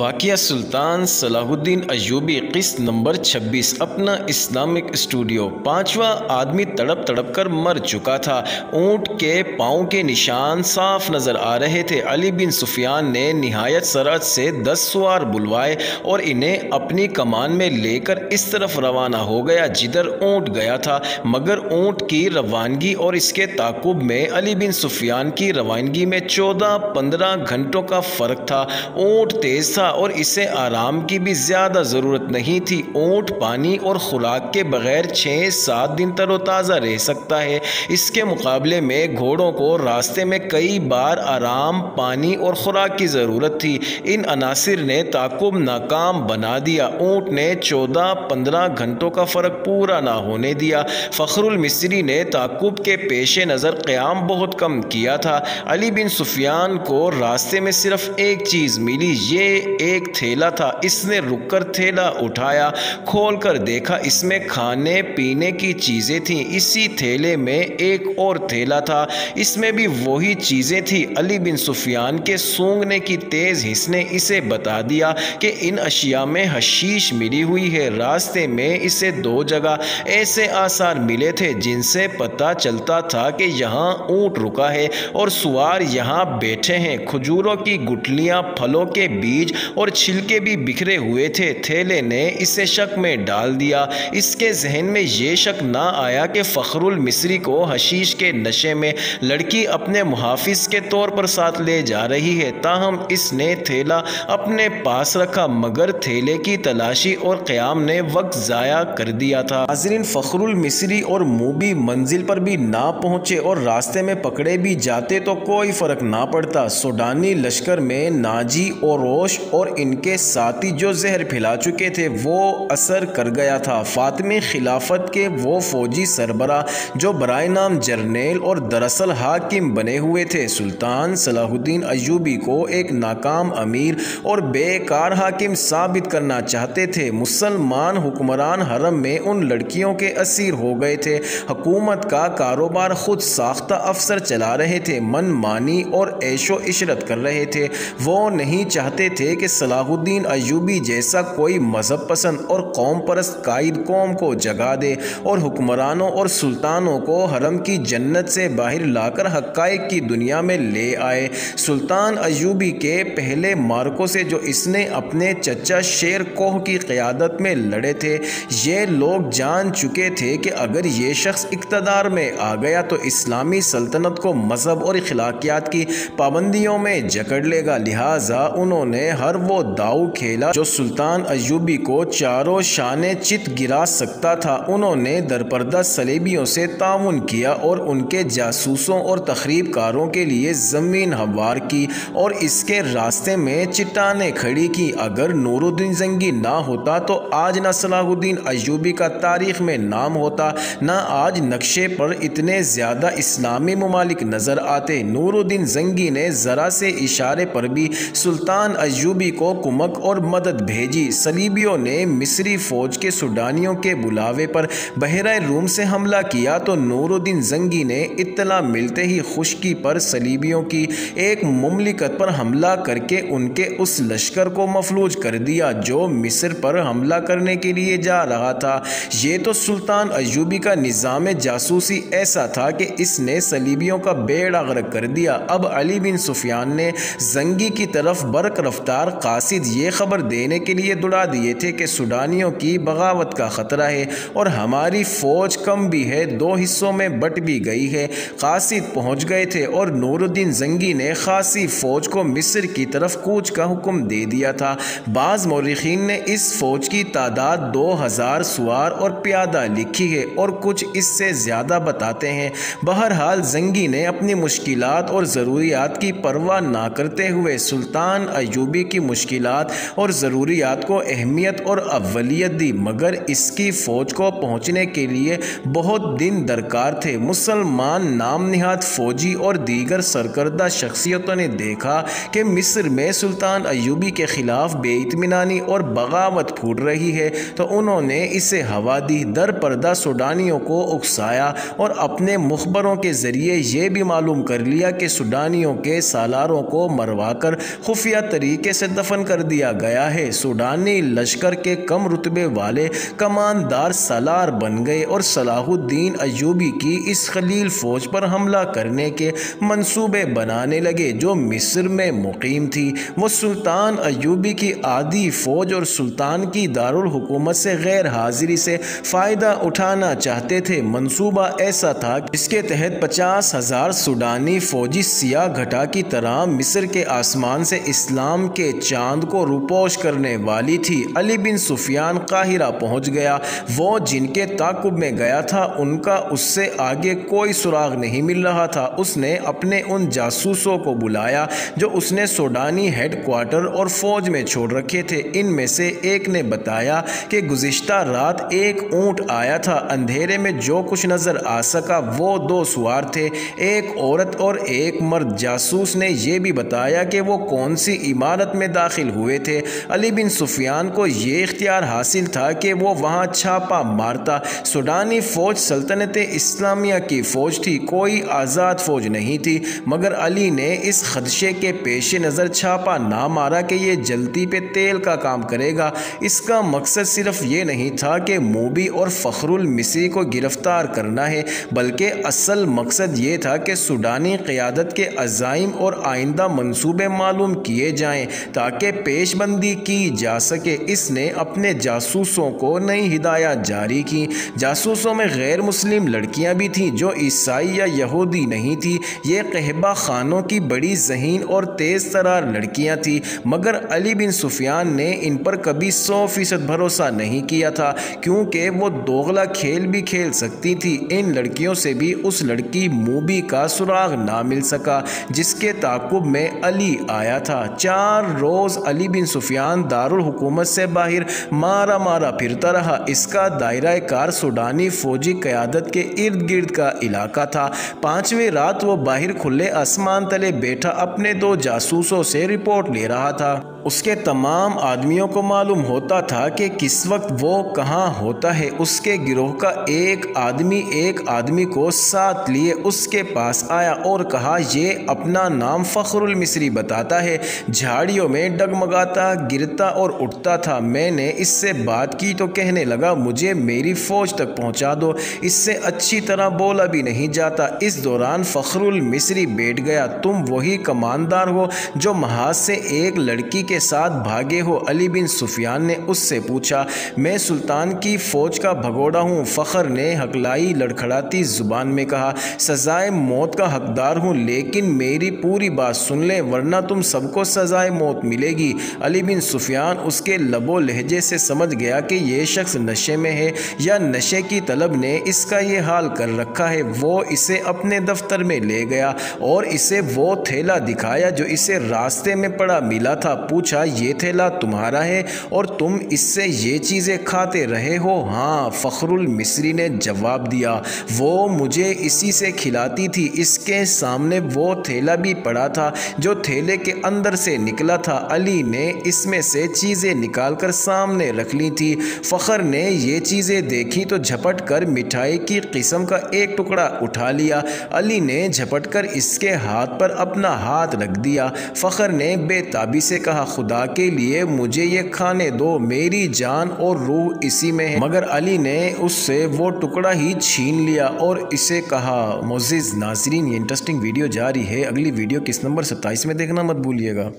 واقعہ سلطان صلاح الدین ایوبی قسط نمبر 26 اپنا اسلامک اسٹوڈیو۔ پانچواں آدمی تڑپ تڑپ کر مر چکا تھا۔ اونٹ کے پاؤں کے نشان صاف نظر آ رہے تھے۔ علی بن سفیان نے نہایت سرعت سے 10 سوار بلوائے اور انہیں اپنی کمان میں لے کر اس طرف روانہ ہو گیا جدھر اونٹ گیا تھا، مگر اونٹ کی روانگی اور اس کے تعاقب میں علی بن سفیان کی روانگی میں 14-15 گھنٹوں کا فرق تھا۔ اونٹ تیز تھا اور اسے آرام کی بھی زیادہ ضرورت نہیں تھی۔ اونٹ پانی اور خوراک کے بغیر 6-7 دن تر و تازہ رہ سکتا ہے۔ اس کے مقابلے میں گھوڑوں کو راستے میں کئی بار آرام، پانی اور خوراک کی ضرورت تھی۔ ان عناصر نے تعاقب ناکام بنا دیا۔ اونٹ نے 14-15 گھنٹوں کا فرق پورا نہ ہونے دیا۔ فخر المصری نے تعاقب کے پیش نظر قیام بہت کم کیا تھا۔ علی بن سفیان کو راستے میں صرف ایک چیز ملی، یہ ایک تھیلا تھا۔ اس نے رک کر تھیلا اٹھایا، کھول کر دیکھا، اس میں کھانے پینے کی چیزیں تھیں۔ اسی تھیلے میں ایک اور تھیلا تھا، اس میں بھی وہی چیزیں تھیں۔ علی بن سفیان کے سونگھنے کی تیز حس نے اسے بتا دیا کہ ان اشیاء میں حشیش ملی ہوئی ہے۔ راستے میں اسے 2 جگہ ایسے آثار ملے تھے جن سے پتہ چلتا تھا کہ یہاں اونٹ رکا ہے اور سوار یہاں بیٹھے ہیں۔ کھجوروں کی گٹھلیاں، پھلوں کے بیج اور چھلکے بھی بکھرے ہوئے تھے۔ تھیلے نے اسے شک میں ڈال دیا۔ اس کے ذہن میں یہ شک نہ آیا کہ فخر المصری کو حشیش کے نشے میں لڑکی اپنے محافظ کے طور پر ساتھ لے جا رہی ہے۔ تاہم اس نے تھیلا اپنے پاس رکھا، مگر تھیلے کی تلاشی اور قیام نے وقت ضائع کر دیا تھا۔ ناظرین، فخر المصری اور موبی منزل پر بھی نہ پہنچے اور راستے میں پکڑے بھی جاتے تو کوئی فرق نہ پڑتا۔ سوڈانی لشکر میں ناجی اوروش اور ان کے ساتھی جو زہر پھیلا چکے تھے وہ اثر کر گیا تھا۔ فاطمی خلافت کے وہ فوجی سربراہ جو برائے نام جرنیل اور دراصل حاکم بنے ہوئے تھے، سلطان صلاح الدین ایوبی کو ایک ناکام امیر اور بیکار حاکم ثابت کرنا چاہتے تھے۔ مسلمان حکمران حرم میں ان لڑکیوں کے اسیر ہو گئے تھے۔ حکومت کا کاروبار خود ساختہ افسر چلا رہے تھے، من مانی اور عیش و عشرت کر رہے تھے۔ وہ نہیں چاہتے تھے کہ صلاح الدین ایوبی جیسا کوئی مذہب پسند اور قوم پرست قائد قوم کو جگا دے اور حکمرانوں اور سلطانوں کو حرم کی جنت سے باہر لا کر حقائق کی دنیا میں لے آئے۔ سلطان ایوبی کے پہلے معرکوں سے جو اس نے اپنے چچا شیر کوہ کی قیادت میں لڑے تھے، یہ لوگ جان چکے تھے کہ اگر یہ شخص اقتدار میں آ گیا تو اسلامی سلطنت کو مذہب اور اخلاقیات کی پابندیوں میں جکڑ لے گا۔ لہٰذا انہوں نے ہر وہ داؤ کھیلا جو سلطان ایوبی کو چاروں شانے چت گرا سکتا تھا۔ انہوں نے درپردہ صلیبیوں سے تعاون کیا اور ان کے جاسوسوں اور تخریب کاروں کے لیے زمین ہموار کی اور اس کے راستے میں چٹانیں کھڑی کی۔ اگر نور الدین زنگی نہ ہوتا تو آج نہ صلاح الدین ایوبی کا تاریخ میں نام ہوتا، نہ آج نقشے پر اتنے زیادہ اسلامی ممالک نظر آتے۔ نور الدین زنگی نے ذرا سے اشارے پر بھی سلطان ایوبی کو کمک اور مدد بھیجی۔ صلیبیوں نے مصری فوج کے سوڈانیوں کے بلاوے پر بحیرہ روم سے حملہ کیا تو نور الدین زنگی نے اطلاع ملتے ہی خشکی پر صلیبیوں کی ایک مملکت پر حملہ کر کے ان کے اس لشکر کو مفلوج کر دیا جو مصر پر حملہ کرنے کے لیے جا رہا تھا۔ یہ تو سلطان ایوبی کا نظام جاسوسی ایسا تھا کہ اس نے صلیبیوں کا بیڑا غرق کر دیا۔ اب علی بن سفیان نے زنگی کی طرف برق رفتار قاصد یہ خبر دینے کے لیے دوڑا دیے تھے کہ سوڈانیوں کی بغاوت کا خطرہ ہے اور ہماری فوج کم بھی ہے، 2 حصوں میں بٹ بھی گئی ہے۔ قاصد پہنچ گئے تھے اور نور الدین زنگی نے خاصی فوج کو مصر کی طرف کوچ کا حکم دے دیا تھا۔ بعض مورخین نے اس فوج کی تعداد 2000 سوار اور پیادہ لکھی ہے اور کچھ اس سے زیادہ بتاتے ہیں۔ بہرحال زنگی نے اپنی مشکلات اور ضروریات کی پرواہ نہ کرتے ہوئے سلطان ایوبی کی مشکلات اور ضروریات کو اہمیت اور اولیت دی، مگر اس کی فوج کو پہنچنے کے لیے بہت دن درکار تھے۔ مسلمان نام نہاد فوجی اور دیگر سرکردہ شخصیتوں نے دیکھا کہ مصر میں سلطان ایوبی کے خلاف بے اطمینانی اور بغاوت پھوٹ رہی ہے تو انہوں نے اسے ہوا دی، درپردہ سوڈانیوں کو اکسایا اور اپنے مخبروں کے ذریعے یہ بھی معلوم کر لیا کہ سوڈانیوں کے سالاروں کو مروا کر خفیہ طریقے سے دفن کر دیا گیا ہے۔ سوڈانی لشکر کے کم رتبے والے کماندار سالار بن گئے اور صلاح الدین ایوبی کی اس خلیل فوج پر حملہ کرنے کے منصوبے بنانے لگے جو مصر میں مقیم تھی۔ وہ سلطان ایوبی کی آدھی فوج اور سلطان کی دارالحکومت سے غیر حاضری سے فائدہ اٹھانا چاہتے تھے۔ منصوبہ ایسا تھا جس کے تحت 50,000 سوڈانی فوجی سیاہ گھٹا کی طرح مصر کے آسمان سے اسلام کے چاند کو روپوش کرنے والی تھی۔ علی بن سفیان قاہرہ پہنچ گیا۔ وہ جن کے تعاقب میں گیا تھا ان کا اس سے آگے کوئی سراغ نہیں مل رہا تھا۔ اس نے اپنے ان جاسوسوں کو بلایا جو اس نے سوڈانی ہیڈ کوارٹر اور فوج میں چھوڑ رکھے تھے۔ ان میں سے ایک نے بتایا کہ گزشتہ رات ایک اونٹ آیا تھا۔ اندھیرے میں جو کچھ نظر آ سکا وہ 2 سوار تھے، ایک عورت اور ایک مرد۔ جاسوس نے یہ بھی بتایا کہ وہ کون سی عمارت میں داخل ہوئے تھے۔ علی بن سفیان کو یہ اختیار حاصل تھا کہ وہ وہاں چھاپا مارتا۔ سوڈانی فوج سلطنت اسلامیہ کی فوج تھی، کوئی آزاد فوج نہیں تھی، مگر علی نے اس خدشے کے پیش نظر چھاپا نہ مارا کہ یہ جلتی پہ تیل کا کام کرے گا۔ اس کا مقصد صرف یہ نہیں تھا کہ موبی اور فخر المصری کو گرفتار کرنا ہے، بلکہ اصل مقصد یہ تھا کہ سوڈانی قیادت کے عزائم اور آئندہ منصوبے معلوم کیے جائیں تاکہ پیش بندی کی جا سکے۔ اس نے اپنے جاسوسوں کو نئی ہدایات جاری کی۔ جاسوسوں میں غیر مسلم لڑکیاں بھی تھیں جو عیسائی یا یہودی نہیں تھیں۔ یہ قحبہ خانوں کی بڑی ذہین اور تیز ترار لڑکیاں تھیں، مگر علی بن سفیان نے ان پر کبھی 100% بھروسہ نہیں کیا تھا کیونکہ وہ دوغلا کھیل بھی کھیل سکتی تھی۔ ان لڑکیوں سے بھی اس لڑکی موبی کا سراغ نہ مل سکا جس کے تعاقب میں علی آیا تھا۔ 4 روز علی بن سفیان دارالحکومت سے باہر مارا پھرتا رہا۔ اس کا دائرہ کار سوڈانی فوجی قیادت کے ارد گرد کا علاقہ تھا۔ 5ویں رات وہ باہر کھلے آسمان تلے بیٹھا اپنے 2 جاسوسوں سے رپورٹ لے رہا تھا۔ اس کے تمام آدمیوں کو معلوم ہوتا تھا کہ کس وقت وہ کہاں ہوتا ہے۔ اس کے گروہ کا ایک آدمی کو ساتھ لیے اس کے پاس آیا اور کہا، یہ اپنا نام فخر المصری بتاتا ہے، جھاڑیوں میں ڈگمگاتا گرتا اور اٹھتا تھا۔ میں نے اس سے بات کی تو کہنے لگا مجھے میری فوج تک پہنچا دو، اس سے اچھی طرح بولا بھی نہیں جاتا۔ اس دوران فخر المصری بیٹھ گیا، تم وہی کماندار ہو جو محاذ سے ایک لڑکی کے ساتھ بھاگے ہو؟ علی بن سفیان نے اس سے پوچھا۔ میں سلطان کی فوج کا بھگوڑا ہوں، فخر نے ہکلائی لڑکھڑاتی زبان میں کہا۔ سزائے موت کا حقدار ہوں، لیکن میری پوری بات سن لیں ورنہ تم سب کو سزائے موت ملے گی۔ علی بن سفیان اس کے لب و لہجے سے سمجھ گیا کہ یہ شخص نشے میں ہے یا نشے کی طلب نے اس کا یہ حال کر رکھا ہے۔ وہ اسے اپنے دفتر میں لے گیا اور اسے وہ تھیلا دکھایا جو اسے راستے میں پڑا ملا تھا۔ پوچھا، یہ تھیلا تمہارا ہے اور تم اس سے یہ چیزیں کھاتے رہے ہو؟ ہاں، فخر المصری نے جواب دیا، وہ مجھے اسی سے کھلاتی تھی۔ اس کے سامنے وہ تھیلا بھی پڑا تھا جو تھیلے کے اندر سے نکلا تھا۔ علی نے اس میں سے چیزیں نکال کر سامنے رکھ لی تھی۔ فخر نے یہ چیزیں دیکھی تو جھپٹ کر مٹھائی کی قسم کا ایک ٹکڑا اٹھا لیا۔ علی نے جھپٹ کر اس کے ہاتھ پر اپنا ہاتھ رکھ دیا۔ فخر نے بے تابی سے کہا، خدا کے لیے مجھے یہ کھانے دو، میری جان اور روح اسی میں ہے۔ مگر علی نے اس سے وہ ٹکڑا ہی چھین لیا اور اسے کہا۔ معزز ناظرین، یہ انٹرسٹنگ ویڈیو جاری ہے، اگلی ویڈیو کس نمبر 27 میں دیکھنا مت بھولیے گا۔